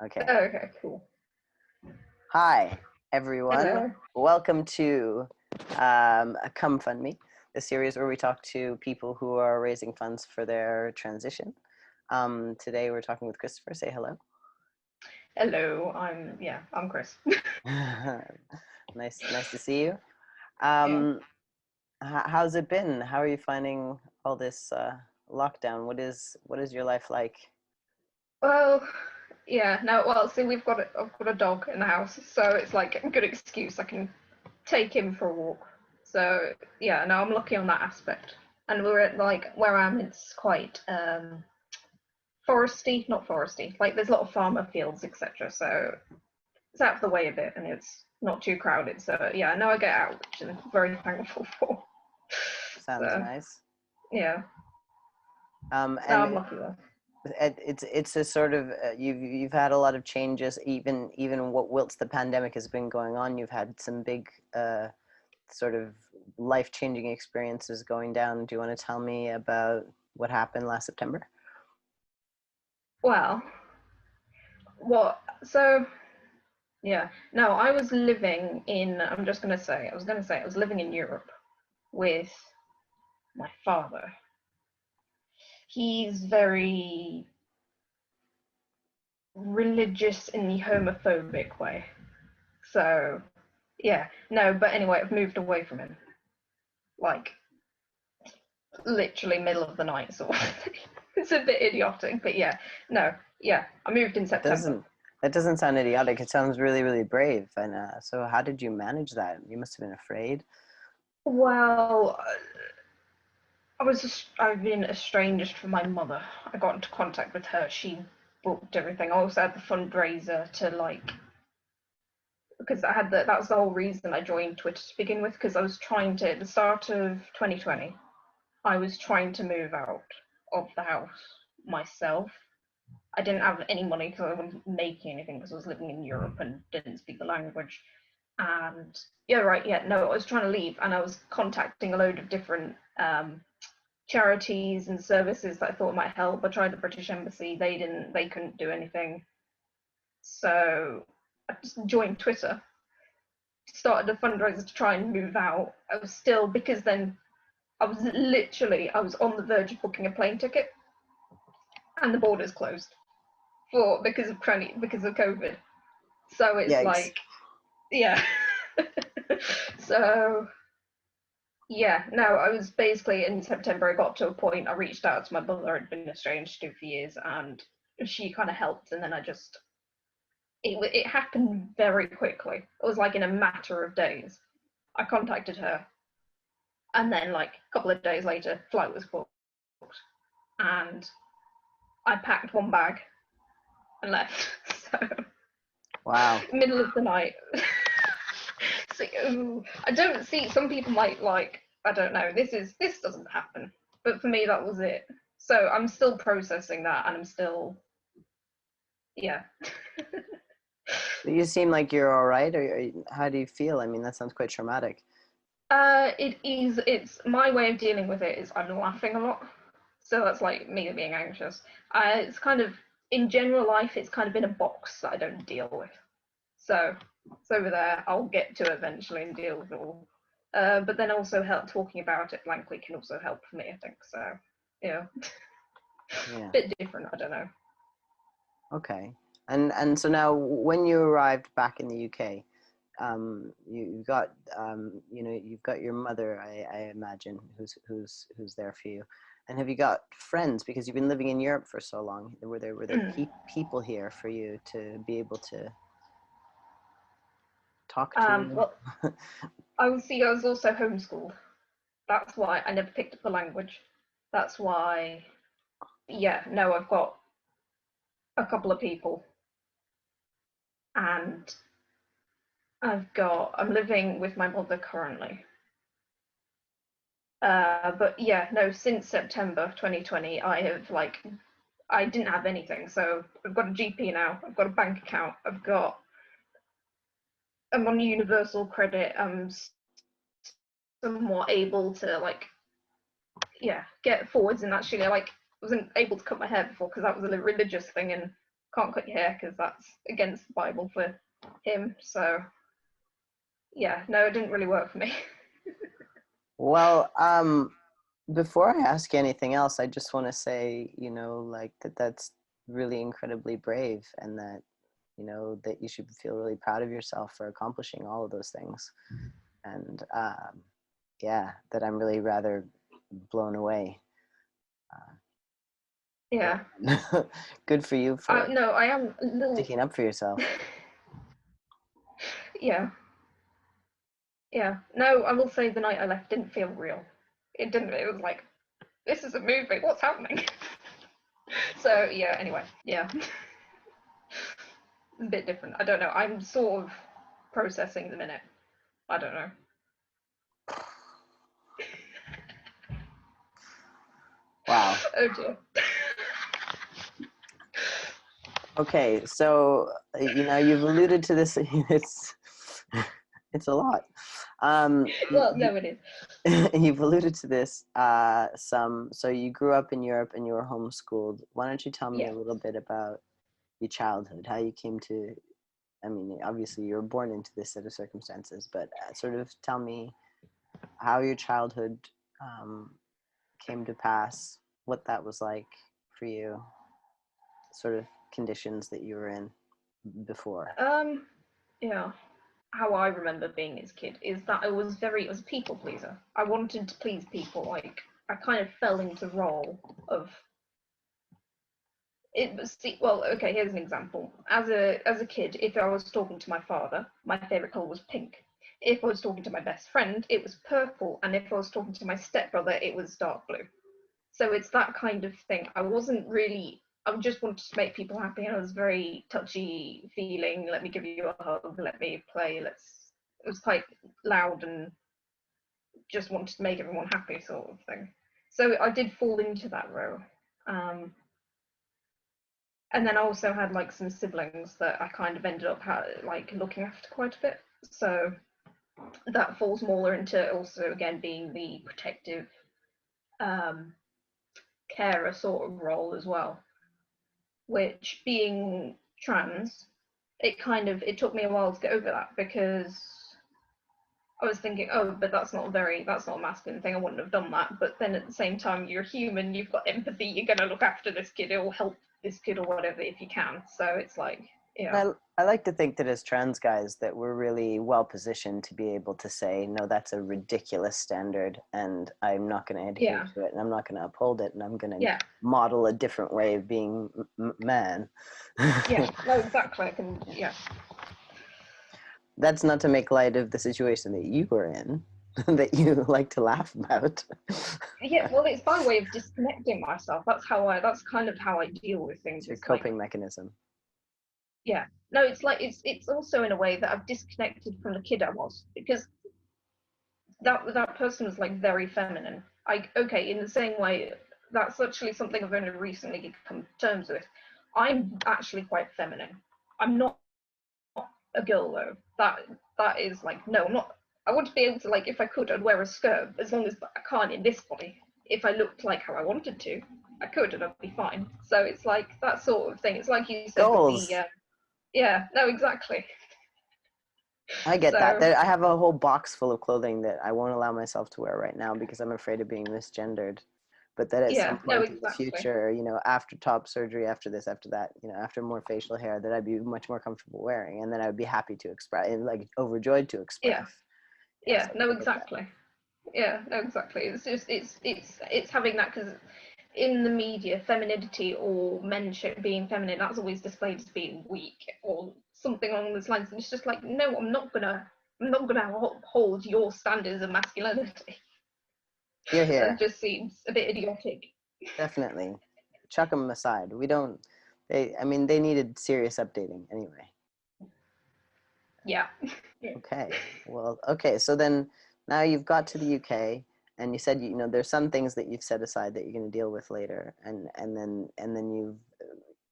Okay. Okay, cool. Hi, everyone. Hello. Welcome to Come Fund Me, the series where we talk to people who are raising funds for their transition. Today we're talking with Christopher. Say hello. Hello. I'm Chris. Nice to see you. Yeah. How's it been? How are you finding all this lockdown? What is your life like? Well, yeah. No. Well, see, I've got a dog in the house, so it's like a good excuse. I can take him for a walk. So yeah. No, I'm lucky on that aspect. And we're at like where I am. It's quite foresty, not foresty. Like there's a lot of farmer fields, etc. So it's out of the way a bit, and it's not too crowded. So yeah. No, I get out, which I'm very thankful for. Sounds So nice. yeah. No, And I'm lucky though. it's a sort of you've had a lot of changes even what whilst the pandemic has been going on. You've had some big sort of life-changing experiences going down. Do you want to tell me about what happened last September? Well, what? So, yeah. No, I was living in, I'm just going to say, I was living in Europe with my father. He's very religious in the homophobic way. So, yeah. No, but anyway, I've moved away from him. Like, literally middle of the night, sort of thing. It's a bit idiotic, but yeah. No, yeah. I moved in That September. doesn't sound idiotic. It sounds really brave. And so how did you manage that? You must have been afraid. Well, I've been estranged from my mother. I got into contact with her. She booked everything. I also had the fundraiser to because that was the whole reason I joined Twitter to begin with, because I was trying to, at the start of 2020, I was trying to move out of the house myself. I didn't have any money because I wasn't making anything because I was living in Europe and didn't speak the language. And yeah, right, yeah, no, I was trying to leave and I was contacting a load of different charities and services that I thought might help. I tried the British Embassy, they couldn't do anything. So I just joined Twitter, started a fundraiser to try and move out. I was still, because then I was on the verge of booking a plane ticket and the borders closed because of COVID. So it's Yikes. like, yeah. So yeah, no, I was basically in September. I got to a point. I reached out to my mother. I'd been estranged to for years, and she kind of helped. And then it happened very quickly. It was like in a matter of days. I contacted her, and then like a couple of days later, flight was booked, and I packed one bag and left. So Wow. middle of the night. So, I don't see. Some people might like. I don't know. This doesn't happen, but for me that was it. So I'm still processing that, and I'm still, yeah. You seem like you're all right, or how do you feel? I mean, that sounds quite traumatic. It is. It's my way of dealing with it is I'm laughing a lot, so that's like me being anxious. It's kind of in general life, it's kind of in a box that I don't deal with. So it's over there. I'll get to eventually and deal with it all. But then also help talking about it blankly can also help for me, I think. So yeah, Yeah. bit different. I don't know. Okay. And so now, when you arrived back in the UK, you've got you've got your mother, I imagine, who's there for you, and have you got friends because you've been living in Europe for so long? Were there people here for you to be able to talk to? Well, I was also homeschooled. That's why I never picked up the language. That's why, yeah, no, I've got a couple of people, and I'm living with my mother currently. But yeah, no, since September 2020, I didn't have anything. So I've got a GP now. I've got a bank account. I'm on universal credit. I'm somewhat able to get forwards, and actually, I wasn't able to cut my hair before because that was a religious thing, and can't cut your hair because that's against the Bible for him. So yeah, no, it didn't really work for me. Well, before I ask you anything else, I just want to say, you know, like that's really incredibly brave, and that, you know, that you should feel really proud of yourself for accomplishing all of those things. And yeah, that I'm really rather blown away. Yeah. Good for you for No, I am a little. sticking up for yourself. Yeah. Yeah. No, I will say the night I left didn't feel real. It didn't. It was like, this is a movie. What's happening? So yeah. Anyway, yeah. A bit different. I don't know. I'm sort of processing the minute. I don't know. Wow. Oh dear. Okay, so you know, you've alluded to this. It's a lot. Well, no, it is. You've alluded to this some. So you grew up in Europe and you were homeschooled. Why don't you tell me Yeah. a little bit about your childhood, how you came to, I mean, obviously you were born into this set of circumstances, but sort of tell me how your childhood came to pass, what that was like for you, sort of conditions that you were in before. Yeah. How I remember being as a kid is that I was a people pleaser. I wanted to please people. Like I kind of fell into the role of it was well, okay, here's an example. As a kid, if I was talking to my father, my favorite color was pink. If I was talking to my best friend, it was purple, and if I was talking to my stepbrother, it was dark blue. So it's that kind of thing. I wasn't really. I just wanted to make people happy, and I was very touchy feeling. Let me give you a hug. Let me play. Let's. It was quite loud and just wanted to make everyone happy, sort of thing. So I did fall into that role. Um, and then I also had like some siblings that I kind of ended up like looking after quite a bit. So that falls more into also again being the protective um, carer sort of role as well. Which being trans, it took me a while to get over that because I was thinking, oh, but that's not a masculine thing. I wouldn't have done that. But then at the same time, you're human. You've got empathy. You're gonna look after this kid or help this kid or whatever if you can. So it's like, yeah, I like to think that as trans guys that we're really well positioned to be able to say, no, that's a ridiculous standard and I'm not going to adhere yeah, to it and I'm not going to uphold it and I'm going to yeah, model a different way of being man. yeah. No, exactly. I can, yeah, That's not to make light of the situation that you were in, that you like to laugh about. yeah. Well, it's my way of disconnecting myself. That's kind of how I deal with things. It's your It's like, coping mechanism. yeah, no, it's like it's also in a way that I've disconnected from the kid I was because that person was like very feminine. I okay, in the same way, that's actually something I've only recently come to terms with. I'm actually quite feminine. I'm not a girl though. That is like no, I'm not. I want to be able to like if I could, I'd wear a skirt as long as I can't in this body. If I looked like how I wanted to, I could and I'd be fine. So it's like that sort of thing. It's like you said with the Goals. yeah, no, exactly. I get that. So I have a whole box full of clothing that I won't allow myself to wear right now because I'm afraid of being misgendered. But that at some yeah, no, point in the exactly. future, you know, after top surgery, after this, after that, you know, after more facial hair, that I'd be much more comfortable wearing, and then I would be happy to express, and like overjoyed to express. Yeah, Yes, yeah, no, I get that. exactly. Yeah, no, exactly. It's just it's having that because in the media, femininity or men being feminine, that's always displayed as being weak or something along those lines. And it's just like, no, I'm not gonna hold your standards of masculinity. You're That here, just seems a bit idiotic. definitely. Chuck them aside. We don't. They. I mean, they needed serious updating anyway. Yeah, Okay. Well, okay. So then now you've got to the UK and you said, you know, there's some things that you've set aside that you're going to deal with later. And then you've,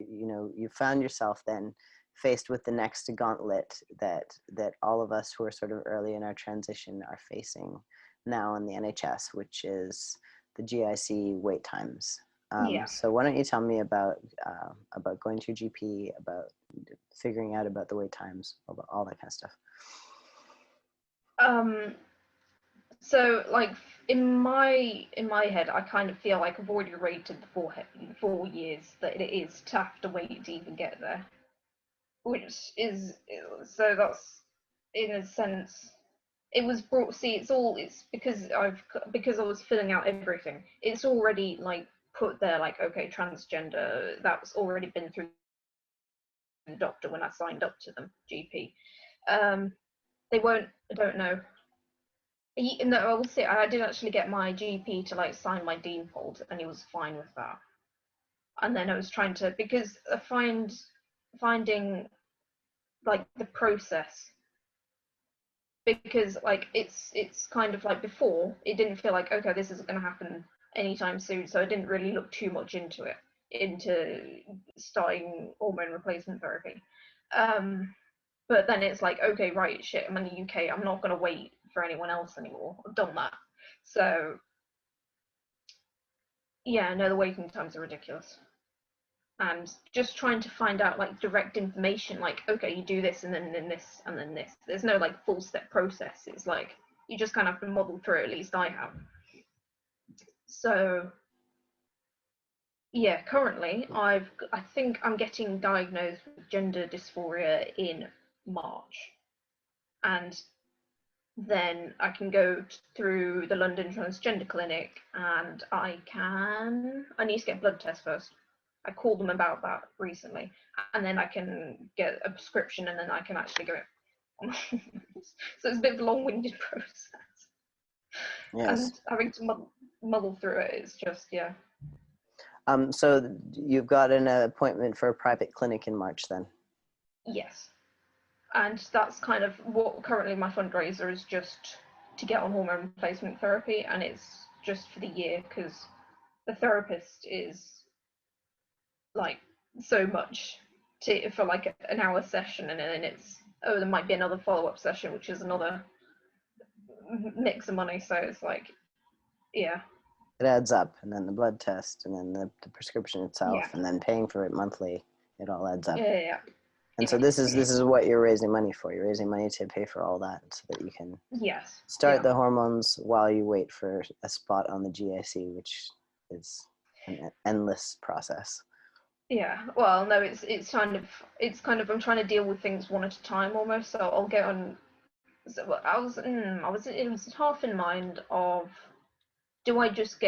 you know, you found yourself then faced with the next gauntlet that all of us who are sort of early in our transition are facing now in the NHS, which is the GIC wait times. Yeah. So why don't you tell me about going to your GP, about figuring out about the wait times, about all that kind of stuff. Um, so like in my head, I kind of feel like I've already rated the 4 years that it is to have to wait to even get there, which is so that's in a sense it was brought. See, it's because I was filling out everything. It's already like put there like okay, transgender. That's already been through the doctor when I signed up to them, GP. Um, they won't. I don't know. No, I will say I did actually get my GP to like sign my Dean fold, and he was fine with that. And then I was trying to because I finding like the process because like it's kind of like before it didn't feel like okay this is going to happen anytime soon, so I didn't really look too much into starting hormone replacement therapy. But then it's like okay right shit I'm in the UK, I'm not going to wait for anyone else anymore, I've done that. So yeah, no, the waiting times are ridiculous. And just trying to find out like direct information, like okay, you do this and then this and then this. There's no like full step process. It's like you just kind of have to muddle through. At least I have. So yeah, currently I think I'm getting diagnosed with gender dysphoria in March, and then I can go through the London Transgender Clinic, and I need to get blood tests first. I called them about that recently, and then I can get a prescription, and then I can actually go. So it's a bit of a long-winded process, Yes. and having to muddle through it is just yeah. So you've got an appointment for a private clinic in March then? Yes, and that's kind of what currently my fundraiser is, just to get on hormone replacement therapy, and it's just for the year because the therapist is like so much for like an hour session, and then it's there might be another follow-up session which is another mix of money, so it's like yeah. It adds up, and then the blood test, and then the prescription Yeah, itself, and then paying for it monthly. It all adds up. yeah. And so this is what you're raising money for. You're raising money to pay for all that, so that you can Yes, start yeah, the hormones while you wait for a spot on the GIC, which is an endless process. yeah. Well, no, it's kind of I'm trying to deal with things one at a time almost. So I'll get on. So I was it was half in mind of do I just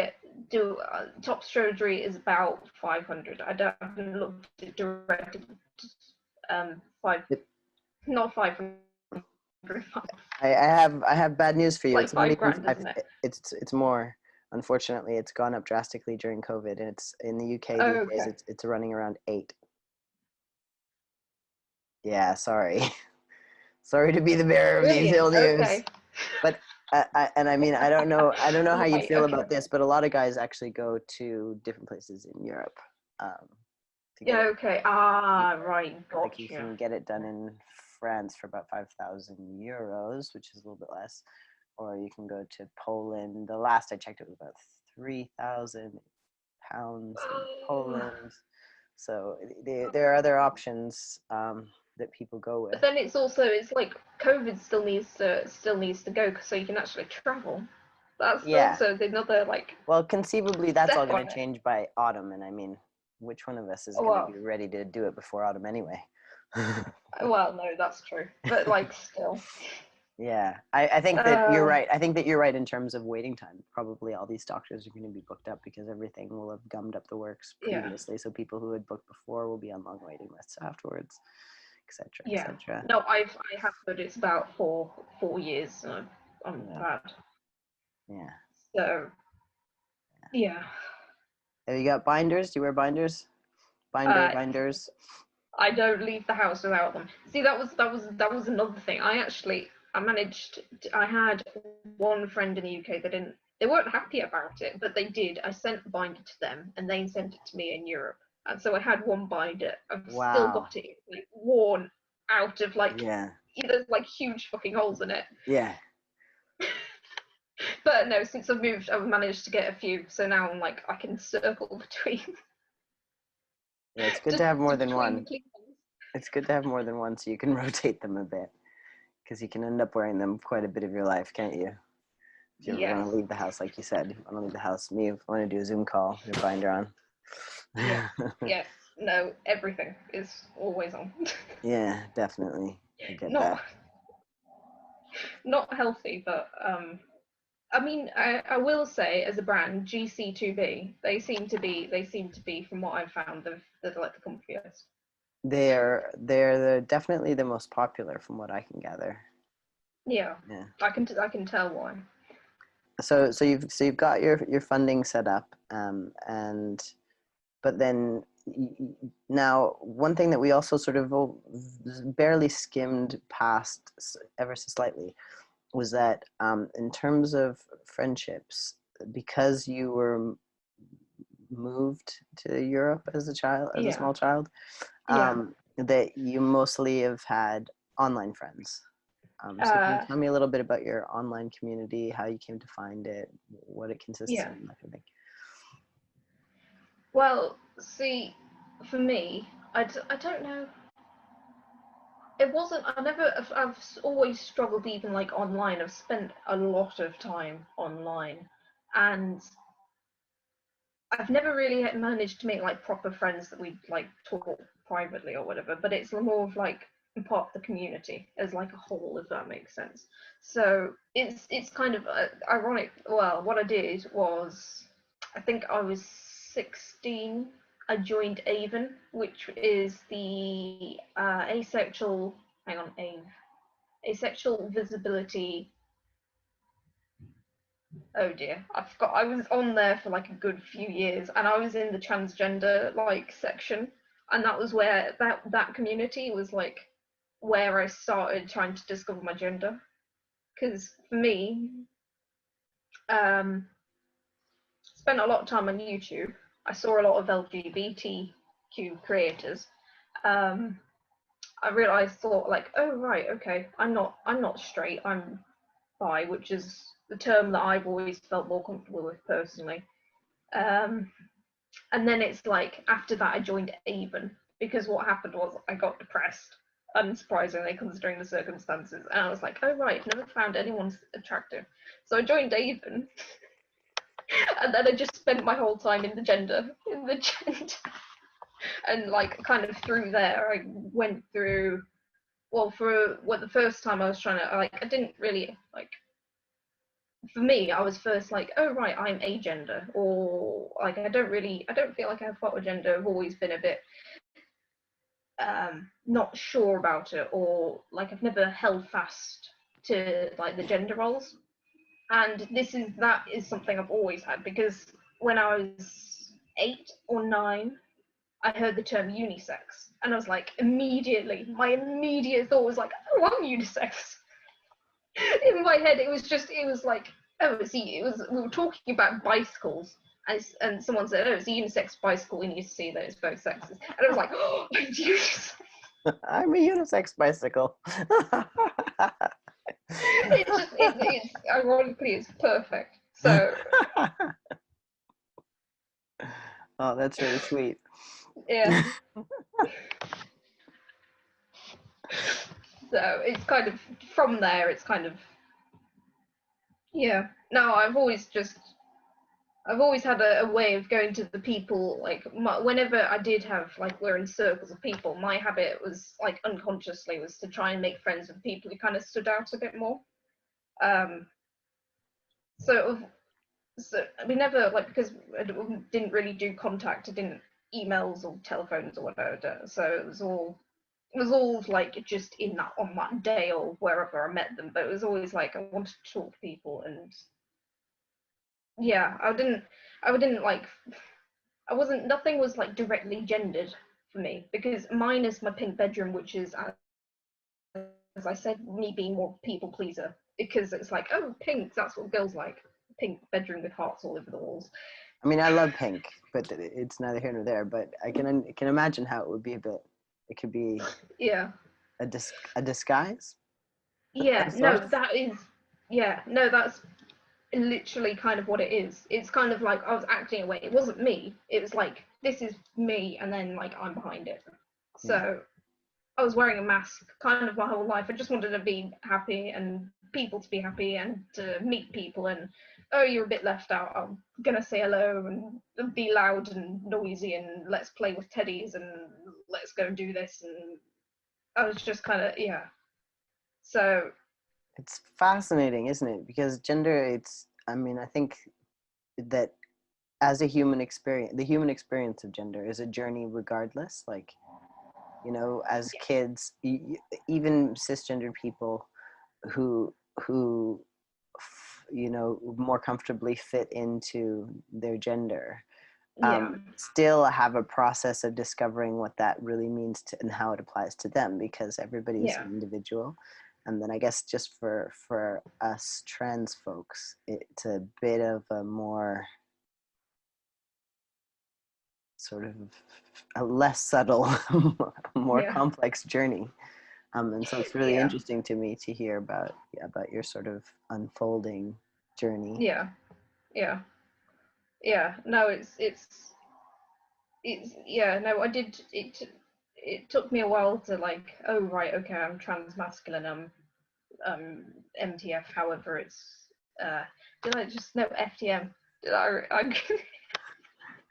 do top surgery is about 500. I haven't looked at direct five, It, not 500, I have bad news for you. like It's not five even grand, five. isn't it? It's more. Unfortunately, it's gone up drastically during COVID, and it's in the UK Oh, these days. okay. It's running around 8. Yeah, sorry. Sorry to be the bearer of these Brilliant. ill news. Okay. But and I mean, I don't know how you Right. feel Okay. about this, but a lot of guys actually go to different places in Europe to get Yeah. it. Okay. Ah. Right. Like you Gotcha. can get it done in France for about 5,000 euros, which is a little bit less, or you can go to Poland. The last I checked, it was about 3,000 pounds in Poland. So there are other options that people go But with. then it's like COVID still needs to go so you can actually travel. That's Yeah. also another like Well, conceivably, that's all step going on to it. change by autumn, and I mean, which one of us is going to Well, be ready to do it before autumn anyway? well, no, that's true. But like still, Yeah, I think that you're uh, right. I think that you're right in terms of waiting time. Probably all these doctors are going to be booked up because everything will have gummed up the works yeah, previously. So people who had booked before will be on long waiting lists afterwards, etc., yeah. etc. No, I have heard it's about four years. So I'm Yeah, bad. yeah. So yeah. Have you got binders? Do you wear binders? Uh, Binders. I don't leave the house without them. See, that was another thing. I managed. I had one friend in the UK that didn't. They weren't happy about it, but they did. I sent the binder to them, and they sent it to me in Europe. And so I had one binder. I've still Wow. got it like worn out of like Yeah. there's like huge fucking holes in it. Yeah. But no, since I've moved, I've managed to get a few. So now I'm like, I can circle between. Yeah, it's good to just have more than between the one. clean ones. It's good to have more than one so you can rotate them a bit, because you can end up wearing them quite a bit of your life, can't you? If you ever want Yes. to leave the house, like you said, you want to leave the house, me, if I want to do a Zoom call, your binder on. Yes. Yes. No, everything is always on. Yeah, definitely. I get not that. not healthy, but I mean, I will say, as a brand, GC2B, they seem to be, from what I've found, they're like the comfiest. They're definitely the most popular from what I can gather. Yeah, Yeah. I can tell why. So you've got your funding set up, and but then now one thing that we also sort of barely skimmed past ever so slightly was that in terms of friendships, because you were moved to Europe as a child, as a Yeah, small child, yeah. that you mostly have had online friends. So can you Uh, tell me a little bit about your online community, how you came to find it, what it consists of, yeah. and that kind of thing? Well, see, for me, I don't know. It wasn't. I've always struggled even like online. I've spent a lot of time online, and I've never really managed to make like proper friends that we like talk privately or whatever. But it's more of like part of the community as like a whole, if that makes sense. So it's kind of ironic. Well, what I did was, I think I was 16. I joined Avon, which is the asexual. Hang on, asexual visibility. Oh dear, I forgot. I was on there for like a good few years, and I was in the transgender like section, and that was where that community was like where I started trying to discover my gender. Because for me, um, spent a lot of time on YouTube. I saw a lot of LGBTQ creators. Um, I realized, thought like, oh right, okay, I'm not straight. I'm bi, which is the term that I've always felt more comfortable with personally. Um, and then it's like after that I joined Avon, because what happened was I got depressed, unsurprisingly considering the circumstances, and I was like, oh right, I've never found anyone attractive, so I joined Avon. And then I just spent my whole time in the gender, and like kind of through there I went through. Well, the first time I was trying to, like, I didn't really like, for me, I was first like, oh right, I'm agender, or like I don't feel like I have photogender. I've always been a bit not sure about it, or like I've never held fast to like the gender roles. And that is something I've always had, because when I was 8 or 9, I heard the term unisex, and I was like, my immediate thought was like, oh, I'm unisex. In my head, it was like, oh, see, we were talking about bicycles, and someone said, oh, it's a unisex bicycle, we need to see that it's both sexes. And I was like, oh, I'm unisex. I'm a unisex bicycle. It's ironically, it's perfect. So, Oh, that's really sweet. yeah. So it's kind of, from there, it's kind of, yeah. No, I've always had a way of going to the people, like, whenever I did have, like, we're in circles of people, my habit was, like, unconsciously, was to try and make friends with people who kind of stood out a bit more. Um, so, so we never, like, because I didn't really do contact, I didn't emails or telephones or whatever, so it was all like just on that day or wherever I met them, but it was always like I wanted to talk to people. And yeah, I didn't like, I wasn't, nothing was like directly gendered for me, because mine is my pink bedroom, which is, as I said, me being more people pleaser, because it's like, oh, pink, that's what girls like, pink bedroom with hearts all over the walls. I mean, I love pink, but it's neither here nor there. But I can imagine how it would be a bit. It could be Yeah, a disguise yeah, of no, sorts. that is, yeah, no, that's literally kind of what it is. It's kind of like I was acting away. It wasn't me. It was like, this is me, and then like I'm behind it. Yeah. So I was wearing a mask kind of my whole life. I just wanted to be happy and people to be happy and to meet people. And oh, you're a bit left out. I'm gonna say hello and be loud and noisy and let's play with teddies and let's go and do this. And I was just kind of, yeah. So It's fascinating, isn't it? Because gender, I mean, I think that as a human experience, the human experience of gender is a journey regardless. Like, you know, as kids, even cisgender people who, who, you know, more comfortably fit into their gender, yeah, still have a process of discovering what that really means to, and how it applies to them, because everybody is yeah, an individual. And then I guess just for us trans folks, it's a bit of a more sort of a less subtle, more yeah, complex journey. And so it's really yeah, interesting to me to hear about your sort of unfolding journey. yeah, yeah, yeah. No, it's yeah. No, I did it. It took me a while to like, oh right, okay, I'm trans masculine. MTF. However, it's did I just no FTM? Did I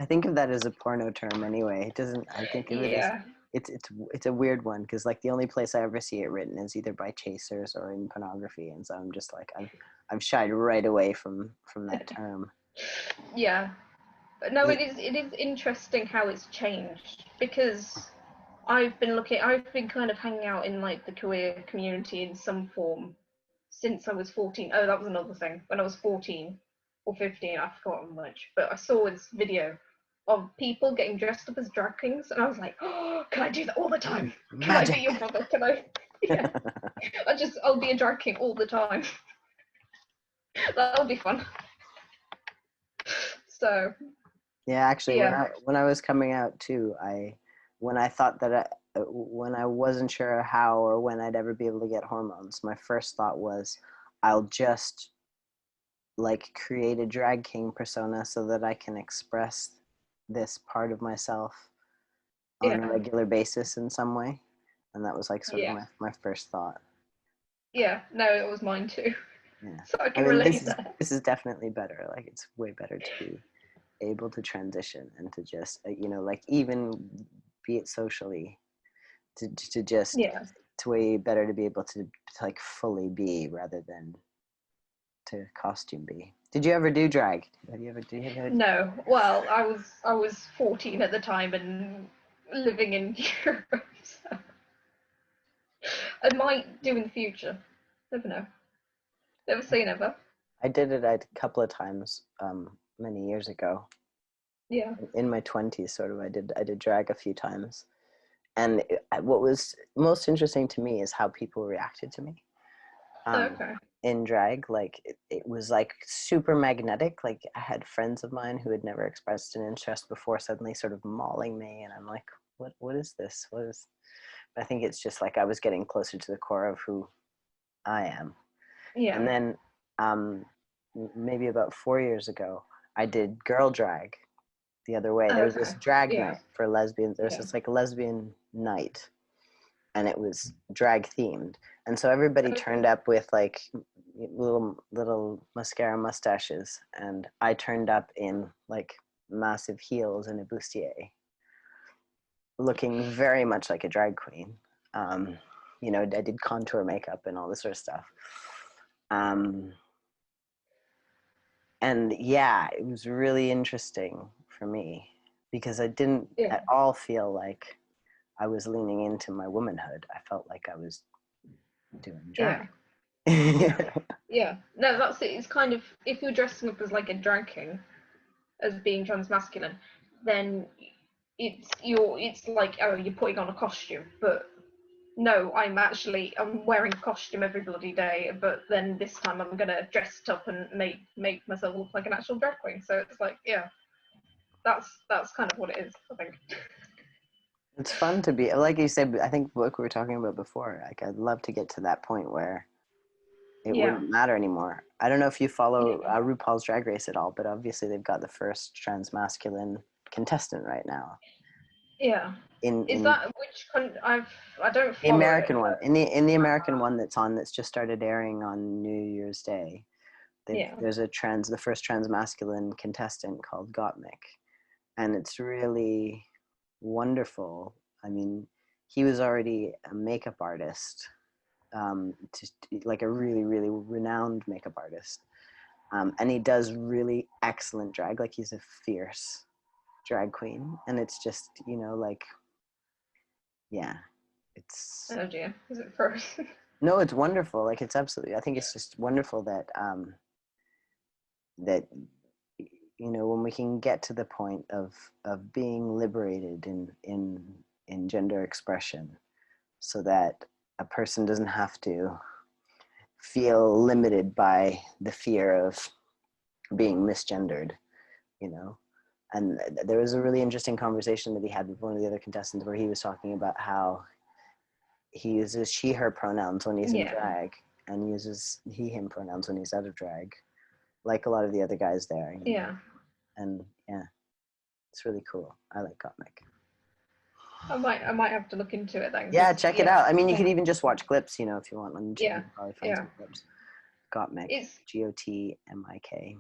I think of that as a porno term anyway. It doesn't. I think of it as yeah. it's a weird one, because like the only place I ever see it written is either by chasers or in pornography, and so I'm just like I've shied right away from that term. Yeah, but no, Is it, it is interesting how it's changed because I've been kind of hanging out in like the queer community in some form since I was 14. Oh, that was another thing. When I was 14 or 15, I've forgotten much, but I saw this video of people getting dressed up as drag kings, and I was like, oh, can I do that all the time? Can I be magic. your brother? Can I? Yeah, I'll be a drag king all the time. That'll be fun. So Yeah, actually, yeah, when I was coming out too, when I thought that when I wasn't sure how or when I'd ever be able to get hormones, my first thought was, I'll just like create a drag king persona so that I can express this part of myself on a yeah, regular basis in some way. And that was like sort of yeah, my first thought. yeah. No, it was mine too. Yeah. So I I can mean, relate there. this is definitely better. Like it's way better to be able to transition and to just you know, like even be it socially, to just Yeah. it's way better to be able to like fully be rather than to costume be. Did you ever do drag? Have you ever do you have No. Well, I was 14 at the time and living in Europe. So I might do in the future. Never know. Never say never. I did it a couple of times many years ago Yeah. in my 20s sort of. I did drag a few times, and what was most interesting to me is how people reacted to me um, Okay. in drag. Like it was like super magnetic. Like I had friends of mine who had never expressed an interest before suddenly sort of mauling me, and I'm like, what is this? What is? I think it's just like I was getting closer to the core of who I am. And Yeah. then um, maybe about 4 years ago, I did girl drag the other way. There was this Okay. drag Yeah. night for lesbians. There was Yeah. this like lesbian night, and it was drag themed. And so everybody Okay. turned up with like little mascara mustaches, and I turned up in like massive heels and a bustier, looking very much like a drag queen. Um, you know, I did contour makeup and all this sort of stuff. Um, and yeah, it was really interesting for me because I didn't Yeah. at all feel like I was leaning into my womanhood. I felt like I was doing Yeah. drag. Yeah. Yeah. No, that's it. It's kind of if you're dressing up as like a drag king, as being transmasculine, then it's like, oh, you're putting on a costume, but no, I'm wearing a costume every bloody day, but then this time I'm gonna dress it up and make myself look like an actual drag queen. So it's like, yeah, that's kind of what it is, I think. It's fun to be, like you said, I think what we were talking about before, like I'd love to get to that point where it Yeah. wouldn't matter anymore. I don't know if you follow Yeah. RuPaul's Drag Race at all, but obviously they've got the first trans masculine contestant right now Yeah. Is in that which I don't the follow it, American one. but In the American one that's on, that's just started airing on New Year's Day. yeah. There's the first trans masculine contestant called Gottmik, and it's really wonderful. I mean, he was already a makeup artist, like a really, really renowned makeup artist. And he does really excellent drag. Like, he's a fierce drag queen. And it's just, like, yeah, it's, Oh dear. Is it first? no, it's wonderful. Like, it's absolutely, I think it's just wonderful that, that, when we can get to the point of being liberated in gender expression, so that a person doesn't have to feel limited by the fear of being misgendered, you know. And there was a really interesting conversation that he had with one of the other contestants where he was talking about how he uses she, her pronouns when he's in Yeah. drag, and uses he, him pronouns when he's out of drag, like a lot of the other guys there, Yeah. And yeah, it's really cool. I like Gottmik. I might have to look into it then, Yeah, because check it yeah, out. I mean, I you could think even just watch clips, if you want on YouTube. You yeah, can probably find yeah. some clips. Gottmik, It's Gotmik.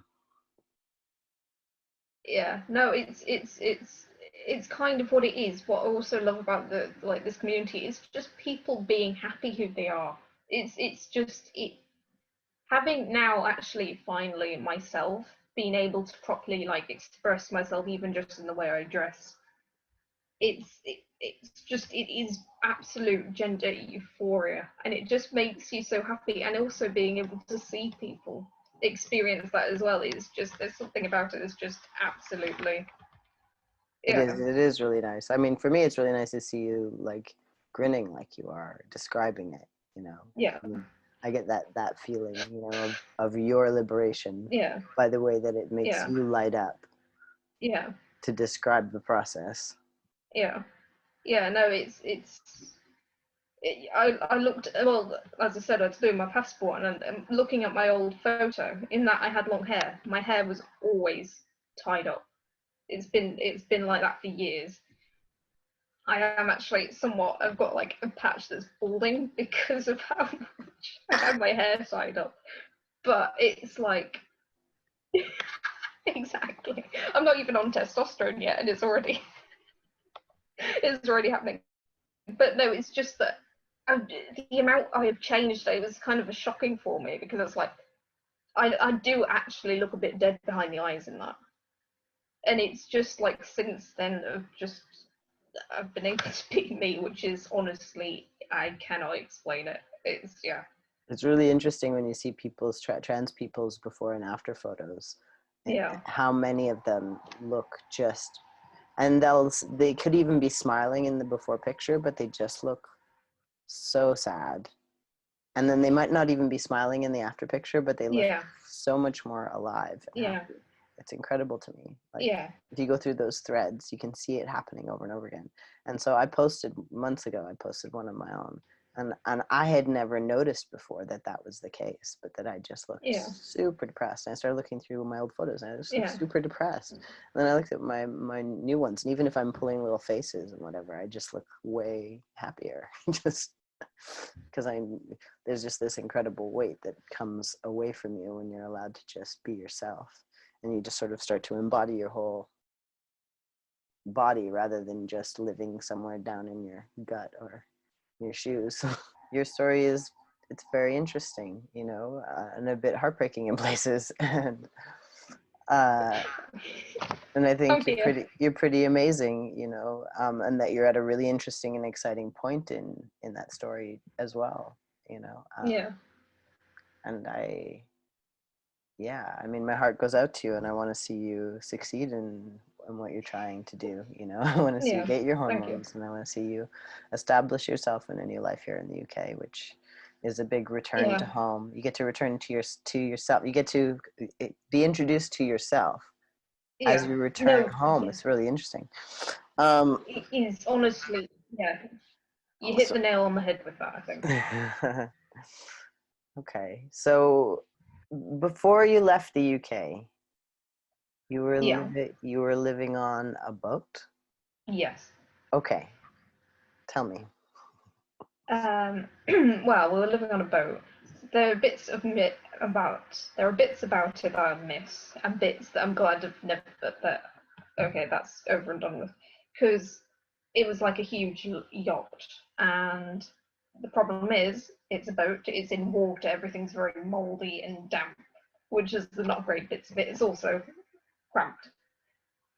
yeah. No, it's kind of what it is. What I also love about the like this community is just people being happy who they are. It's just it having now actually finally myself being able to properly like express myself even just in the way I dress. It is absolute gender euphoria, and it just makes you so happy, and also being able to see people experience that as well is just there's something about it that's just absolutely It is. yeah. It is really nice. I mean, for me, it's really nice to see you like grinning like you are, describing it. You know, Yeah. I mean, I get that feeling, of your liberation Yeah. by the way that it makes Yeah. you light up Yeah. to describe the process. Yeah. Yeah. No, I looked, well, as I said, I was doing my passport, and looking at my old photo. In that, I had long hair. My hair was always tied up. It's been like that for years. I am actually somewhat. I've got like a patch that's balding because of how much I have my hair tied up. But it's like exactly. I'm not even on testosterone yet, and it's already happening. But no, it's just that the amount I have changed. It was kind of a shocking for me because it's like I do actually look a bit dead behind the eyes in that, and it's just like since then I've been able to be me, which is honestly I cannot explain it. It's yeah. It's really interesting when you see trans people's before and after photos, Yeah. how many of them look just, and they could even be smiling in the before picture, but they just look so sad. And then they might not even be smiling in the after picture, but they look Yeah. so much more alive and Yeah. happy. It's incredible to me. Like, Yeah. if you go through those threads, you can see it happening over and over again. And so I posted months ago, I posted one of my own. And I had never noticed before that was the case, but that I just looked Yeah. super depressed. And I started looking through my old photos, and I just looked Yeah. super depressed. And then I looked at my new ones, and even if I'm pulling little faces and whatever, I just look way happier. Just because there's just this incredible weight that comes away from you when you're allowed to just be yourself, and you just sort of start to embody your whole body rather than just living somewhere down in your gut or your shoes. Your story it's very interesting, and a bit heartbreaking in places, uh, and I Oh think dear. you're pretty amazing, and that you're at a really interesting and exciting point in that story as well, you know. Yeah. And I mean, my heart goes out to you, and I want to see you succeed in what you're trying to do. I want to see you Yeah. get your Thank you. hormones, and I want to see you establish yourself in a new life here in the UK, which is a big return to Yeah. home. You get to return to yourself. You get to be introduced to yourself as Yeah. you return No. home. Yeah. It's really interesting. Um, It is honestly. Yeah. You hit so, the nail on the head with that. I think. Okay. So before you left the UK, Yeah. you were living on a boat? Yes. Okay. Tell me. Well, we were living on a boat. There are bits of there are bits about it that I miss, and bits that I'm glad I've never. That okay, that's over and done with, because it was like a huge yacht, and the problem is it's a boat. It's in water. Everything's very mouldy and damp, which is the not great bits of it. It's also cramped.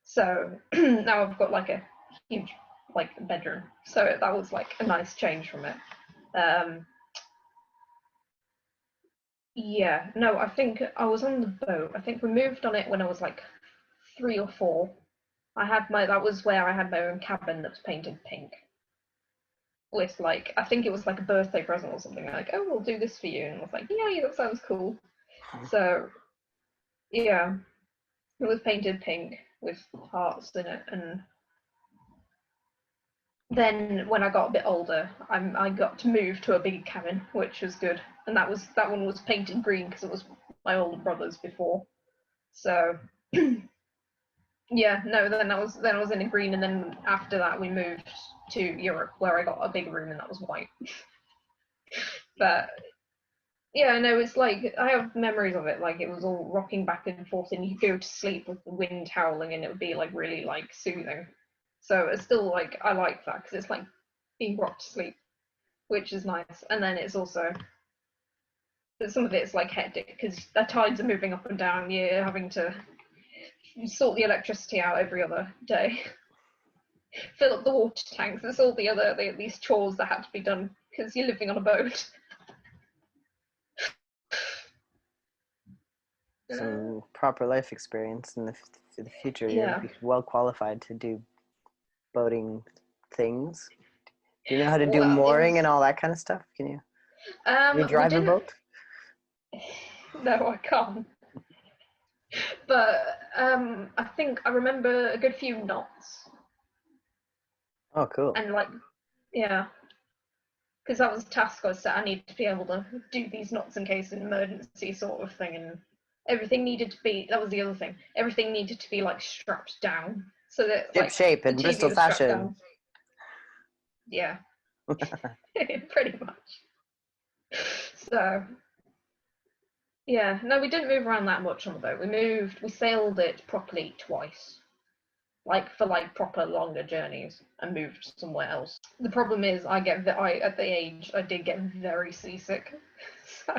So now I've got like a huge like bedroom. So that was like a nice change from it. Um, yeah, no, I think I was on the boat. I think we moved on it when I was like 3 or 4. That was where I had my own cabin that was painted pink. With like, I think it was like a birthday present or something. Like, oh, we'll do this for you, and I was like, yeah, that sounds cool. So yeah, it was painted pink with hearts in it, and then when I got a bit older, I got to move to a bigger cabin, which was good, and that one was painted green because it was my older brother's before. So yeah, no, then I was in a green, and then after that we moved to Europe where I got a big room and that was white. But yeah, no, it's like I have memories of it. Like it was all rocking back and forth, and you go to sleep with the wind howling, and it would be like really like soothing. So it's still like I like that because it's like being rocked to sleep, which is nice. And then it's also some of it's like hectic because the tides are moving up and down. You're having to sort the electricity out every other day, fill up the water tanks. There's all these chores that had to be done because you're living on a boat. Some proper life experience in the future. You'll Yeah. be well qualified to do boating things. Do you know how to do Well, it mooring and was. all that kind of stuff? Can you We drive a didn't. boat? No, I can't. But I think I remember a good few knots, Oh, cool. and like, yeah, because that was a task I was set. I needed to be able to do these knots in case of an emergency sort of thing, and everything needed to be. That was the other thing. Everything needed to be like strapped down so that Ship like shape the in TV Bristol was strapped fashion. down. Yeah, pretty much. So yeah, no, we didn't move around that much on the boat. We sailed it properly twice, like for like proper longer journeys, and moved somewhere else. The problem is, at the age I did get very seasick, so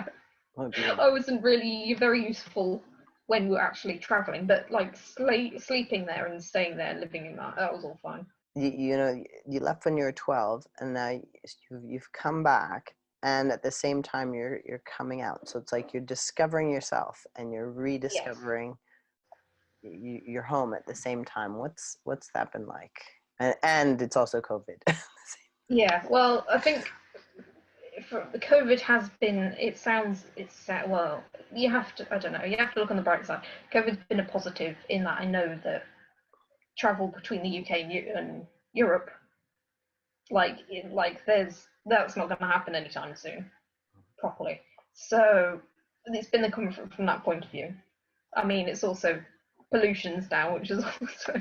Oh dear. I wasn't really very useful when we were actually traveling. But like sleeping there and staying there, and living in that was all fine. You left when you were 12, and now you've come back, and at the same time you're coming out. So it's like you're discovering yourself and you're Yes. rediscovering your home at the same time. What's that been like? And it's also COVID. Yeah. Well, I think the COVID has been. Well. You have to. I don't know. You have to look on the bright side. COVID's been a positive in that I know that travel between the UK and Europe, that's not going to happen anytime soon, properly. So it's been the comfort from that point of view. I mean, it's also pollution's down, which is also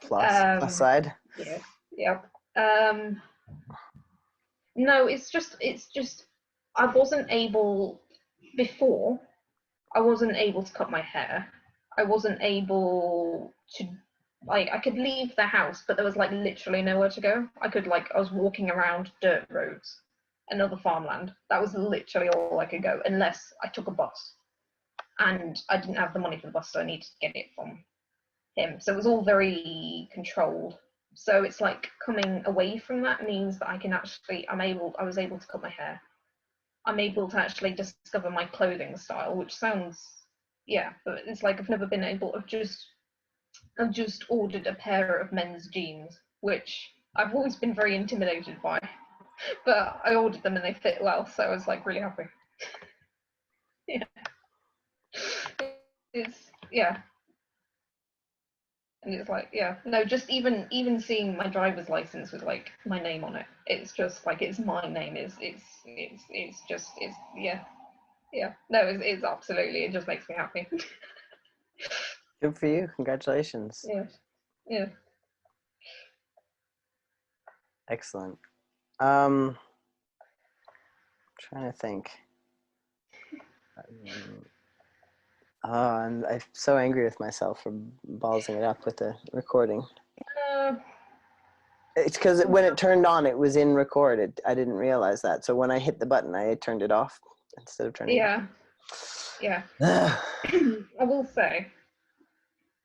Plus side. yeah, yeah. Um, no, it's just I wasn't able before. I wasn't able to cut my hair. I wasn't able to like I could leave the house, but there was like literally nowhere to go. I was walking around dirt roads and other farmland. That was literally all I could go unless I took a bus. And I didn't have the money for the bus, so I needed to get it from him. So it was all very controlled. So it's like coming away from that means that I was able to cut my hair. I'm able to actually discover my clothing style, which sounds, yeah, but it's like I've never been able. I've just ordered a pair of men's jeans, which I've always been very intimidated by, but I ordered them and they fit well, so I was like really happy. Yeah, it's yeah. And it's like, yeah, no, just even seeing my driver's license with like my name on it, it's just like it's my name. It's just it's yeah, yeah. No, it's absolutely. It just makes me happy. Good for you. Congratulations. Yeah, yeah. Excellent. Trying to think. I'm so angry with myself for ballsing it up with the recording. Uh, It's because when it turned on, it was in record. I didn't realize that. So when I hit the button, I turned it off instead of turning it yeah, yeah. on. I will say,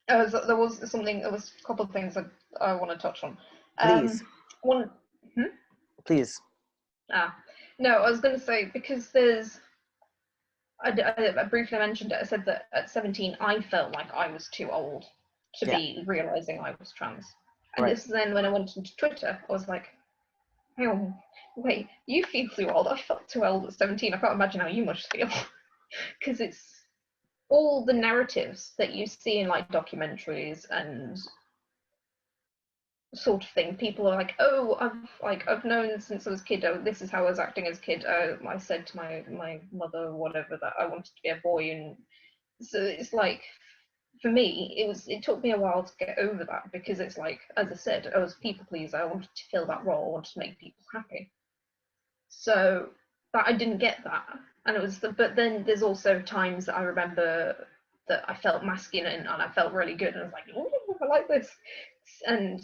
there was something. There was a couple of things that I want to touch on. Please, One. please. No, I was going to say because there's. I briefly mentioned it. I said that at 17, I felt like I was too old to Yeah, be realizing I was trans. And right. this then when I went into Twitter, I was like, oh, wait, you feel too old. I felt too old at 17. I can't imagine how you must feel. Because it's all the narratives that you see in like documentaries and sort of thing. People are like, oh, I've known since I was a kid. Oh, this is how I was acting as a kid. I said to my mother or whatever that I wanted to be a boy, and so it's like for me, it took me a while to get over that because it's like, as I said, I was a people pleaser. I wanted to fill that role. I wanted to make people happy. So that I didn't get that, and it was. But then there's also times that I remember that I felt masculine and I felt really good, and I was like, oh, I like this, and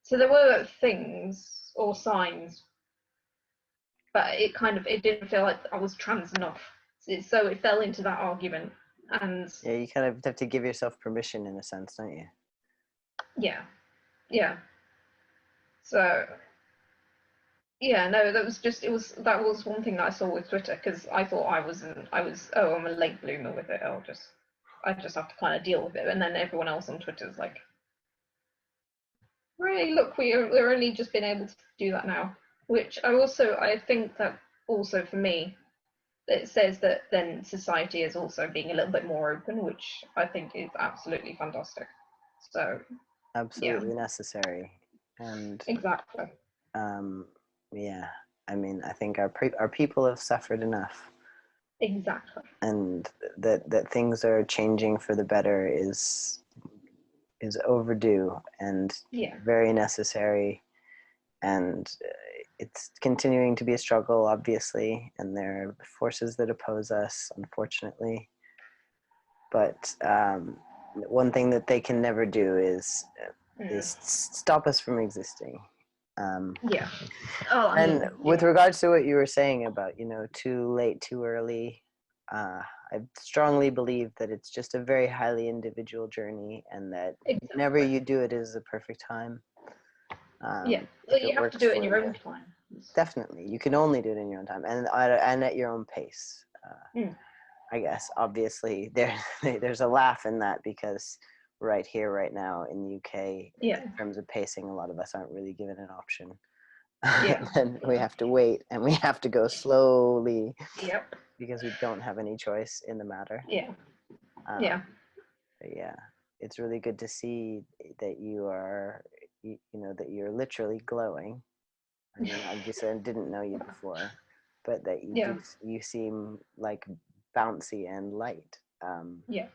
so there were things or signs, but it didn't feel like I was trans enough. So it fell into that argument, and Yeah, you kind of have to give yourself permission in a sense, don't you? yeah, yeah. So yeah, no, that was one thing that I saw with Twitter because I thought I'm a late bloomer with it. I just have to kind of deal with it, and then everyone else on Twitter is like, right, look, we're only just been able to do that now, which I think that also for me it says that then society is also being a little bit more open, which I think is absolutely fantastic. So yeah, Absolutely necessary. And exactly. um, yeah, I mean, I think our people have suffered enough, Exactly. and that things are changing for the better is overdue and Yeah. very necessary. And it's continuing to be a struggle, obviously, and there are forces that oppose us, unfortunately. But one thing that they can never do is stop us from existing. Yeah. Oh, I And mean, with yeah. regards to what you were saying about, too late, too early, I strongly believe that it's just a very highly individual journey, and that whenever Exactly. you do it is the perfect time. Yeah. Well, If you it have to works do it in for your you, own time. definitely. You can only do it in your own time and at your own pace. Mm. I guess obviously there's a laugh in that because right here, right now in the UK, Yeah. in terms of pacing, a lot of us aren't really given an option. Yeah. And we Yeah. have to wait and we have to go slowly Yep. because we don't have any choice in the matter. Yeah. Um, Yeah. but yeah, it's really good to see that that you're literally glowing. I mean, obviously, I didn't know you before, but that Yeah. you seem like bouncy and light. Yeah.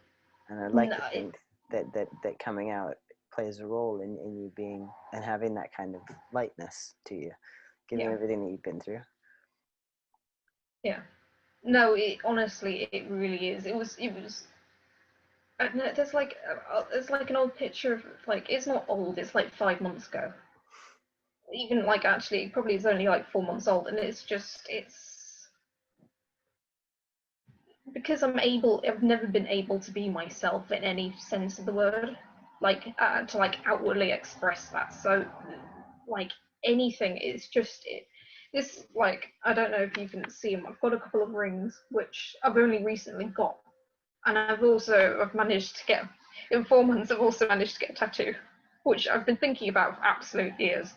And I'd like No. to think that coming out plays a role in you being and having that kind of lightness to you, given Yeah. everything that you've been through. Yeah. No. Honestly, it really is. It was. It was. I don't know, there's like an old picture of like it's not old. It's like 5 months ago. Even like actually, probably it's only like 4 months old, and it's because I've never been able to be myself in any sense of the word, like to like outwardly express that. So, like anything, it's just this like I don't know if you can see them. I've got a couple of rings which I've only recently got, and I've managed to get in 4 months. I've also managed to get a tattoo, which I've been thinking about for absolute years,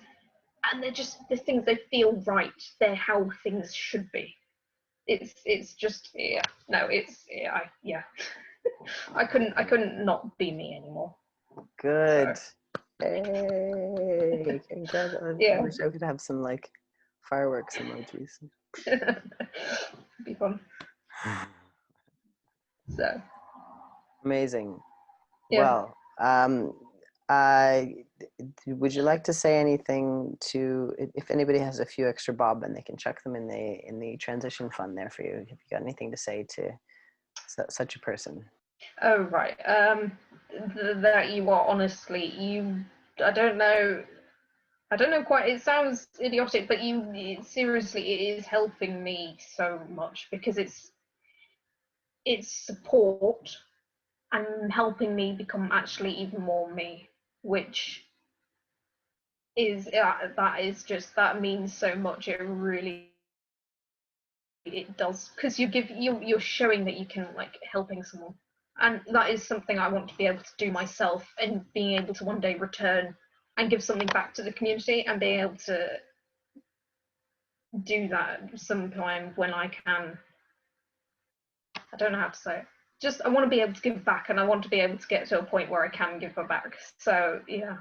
and they're just the things they feel right. They're how things should be. It's just yeah, no, it's yeah, yeah. I couldn't not be me anymore. Good. So Hey, congratulations. I yeah, wish I could have some like fireworks emojis. be fun. So Amazing. yeah. Well, I would you like to say anything to if anybody has a few extra bob and they can chuck them in the transition fund there for you? Have you got anything to say to such a person? Oh right. That you are honestly you. I don't know. I don't know quite. It sounds idiotic, but seriously, it is helping me so much because it's support and helping me become actually even more me, which is that is just that means so much. It really it does because you're showing that you can like helping someone, and that is something I want to be able to do myself, and being able to one day return and give something back to the community and being able to do that sometime when I can. I don't know how to say it. Just I want to be able to give back, and I want to be able to get to a point where I can give back. So yeah,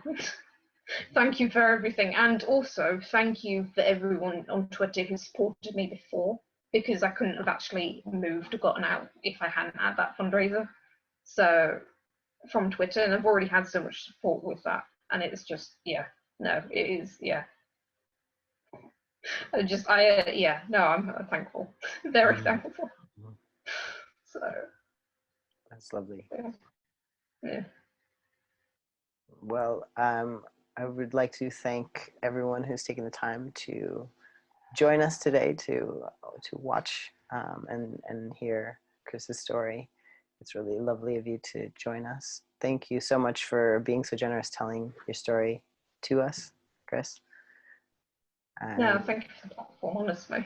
thank you for everything, and also thank you for everyone on Twitter who supported me before, because I couldn't have actually moved or gotten out if I hadn't had that fundraiser. So from Twitter, and I've already had so much support with that, and it's just yeah, no, it is yeah. Yeah, no, I'm thankful, very thankful. So That's lovely. yeah, yeah. Well, I would like to thank everyone who's taken the time to join us today to watch and hear Chris's story. It's really lovely of you to join us. Thank you so much for being so generous telling your story to us, Chris. No, And thank you for the platform, honestly.